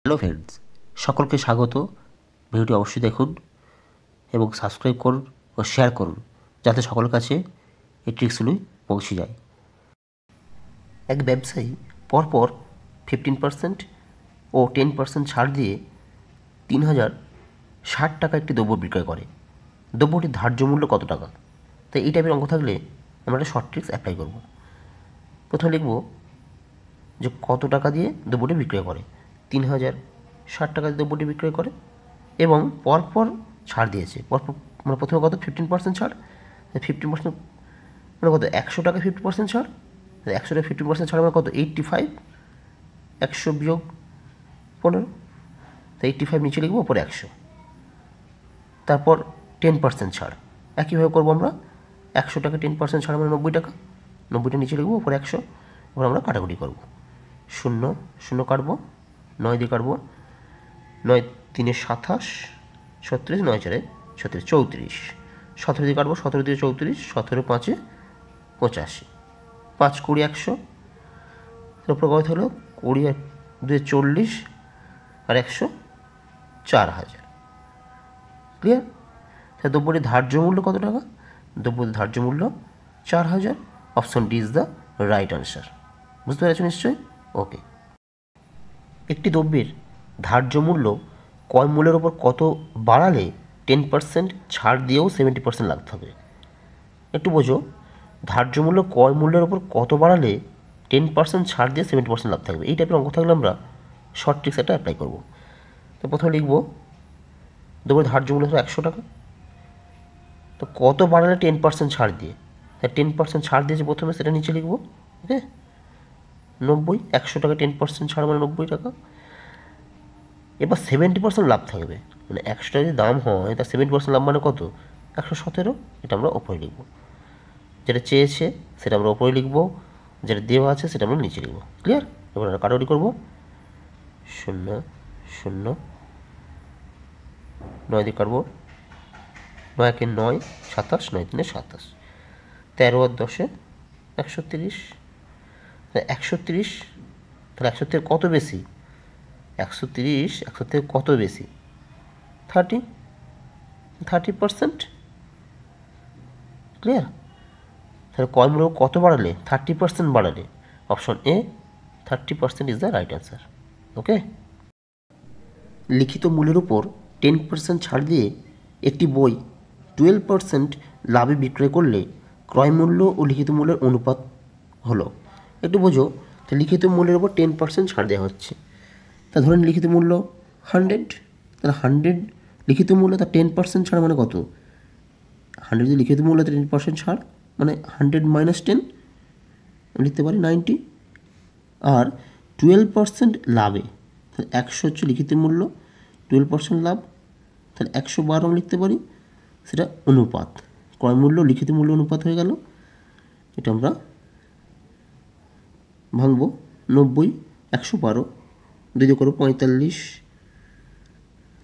Hello friends, সকলকে স্বাগত। ভিডিওটি অবশ্যই দেখুন এবং সাবস্ক্রাইব করুন ও শেয়ার করুন, যাতে সকলের কাছে এই ট্রিক্সগুলি পৌঁছে যায়। এক ব্যবসায়ী পরপর 15% ও 10% ছাড় দিয়ে 3060 টাকা একটি দ্রব্য বিক্রয় করে। দ্রব্যটির ধার্য মূল্য কত টাকা? তাই এই টাইপের অঙ্ক থাকলে আমরা একটা শর্ট ট্রিক্স অ্যাপ্লাই করব। প্রথমে লিখব যে কত টাকা দিয়ে দ্রব্যটি বিক্রয় করে। 3060 টাকা দিয়ে দ্রব্যটি বিক্রয় করে এবং পরপর ছাড় দিয়েছে। পরপর মানে প্রথমে কত 15% ছাড়, 15% মানে কত 100 টাকা 50% ছাড়, 100 টাকা 50% ছাড় মানে কত 85, 100 বিয়োগ 15, তো 85 নিচে লিখবো, ওপরে 100। তারপর 10% ছাড়, একইভাবে করবো আমরা। 100 টাকা 10% ছাড় মানে 90 টাকা, 90টা নিচে লিখবো, ওপরে 100। এবার আমরা কাটাকুটি করবো, 0 0 কাটবো, 9 দিয়ে কাটবো, 9 3 27, 36, 9 4 36, 34, 17 দিয়ে কাটবো, 17 দিয়ে 34, 17 5 85, 5 20 100, তারপর কত হলো 20 2 40 আর 100 4000। ক্লিয়ার? তাহলে দ্রব্যটির ধার্য মূল্য কত টাকা? দ্রব্যটির ধার্য মূল্য 4000। Option D is the right answer. বুঝতে পেরেছো নিশ্চয়ই? ওকে। একটি দ্রব্যের ধার্য মূল্য ক্রয় মূল্যের ওপর কত বাড়ালে 10% ছাড় দিয়েও 70% লাভ হবে? একটু বোঝো, ধার্য মূল্য ক্রয় মূল্যের ওপর কত বাড়ালে 10% ছাড় দিয়ে 70% লাভ থাকবে। এই টাইপের অঙ্ক থাকলে আমরা শর্ট ট্রিক্স একটা অ্যাপ্লাই করব। তো প্রথমে লিখব দ্রব্যের ধার্য মূল্য হলো 100 টাকা, তো কত বাড়ালে 10% ছাড় দিয়ে, তাই 10% ছাড় দিয়েছে প্রথমে, সেটা নিচে লিখব। ওকে, 90, 100 টাকা 10% ছাড় মানে 90 টাকা। এবার 70% লাভ থাকবে, মানে 100 টাকা যদি দাম হয় তার 70% লাভ মানে কত 117। এটা আমরা ওপরে লিখব। যেটা চেয়েছে সেটা আমরা ওপরে লিখব, যেটা দেওয়া আছে সেটা আমরা নিচে লিখব। ক্লিয়ার? এবার আমরা কাটাকুটি করবো, 0 0, 9 দিয়ে কাটবো, 9 1 9 27, 9 3 27, 13 আর 10 130, 130, তাহলে 100 থেকে কত বেশি? 130 100 থেকে কত বেশি? 30%। ক্লিয়ার? তাহলে ক্রয় মূল্য কত বাড়ালে? 30% বাড়ালে। Option A 30% is the right answer. Okay. লিখিত মূল্যের উপর 10% ছাড় দিয়ে একটি বই 12% লাভে বিক্রয় করলে ক্রয় মূল্য ও লিখিত মূল্যের অনুপাত হলো। একটু বোঝো, তো লিখিত মূল্যের উপর 10% ছাড় দেওয়া হচ্ছে। তা ধরেন লিখিত মূল্য 100, তাহলে 100 লিখিত মূল্য, তার 10% ছাড় মানে কত? 100 যদি লিখিত মূল্য 10% ছাড় মানে 100 - 10, আমি লিখতে পারি 90। আর 12% লাভে, তাহলে 100 হচ্ছে লিখিত মূল্য, 12% লাভ, তাহলে 112 আমি লিখতে পারি, সেটা অনুপাত, ক্রয় মূল্য লিখিত মূল্য অনুপাত হয়ে গেল। এটা আমরা ভাঙবো, 90 112, 2 দিয়ে করবো 45,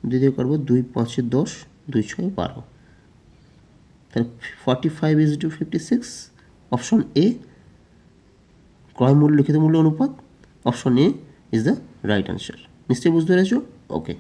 2 দিয়ে করবো 2 5 10, 2 6 12, তাহলে 45:56। অপশন এ ক্রয় মূল্য লিখিত মূল্য অনুপাত, option A is the right answer. নিশ্চয়ই বুঝতে পেরেছো? ওকে।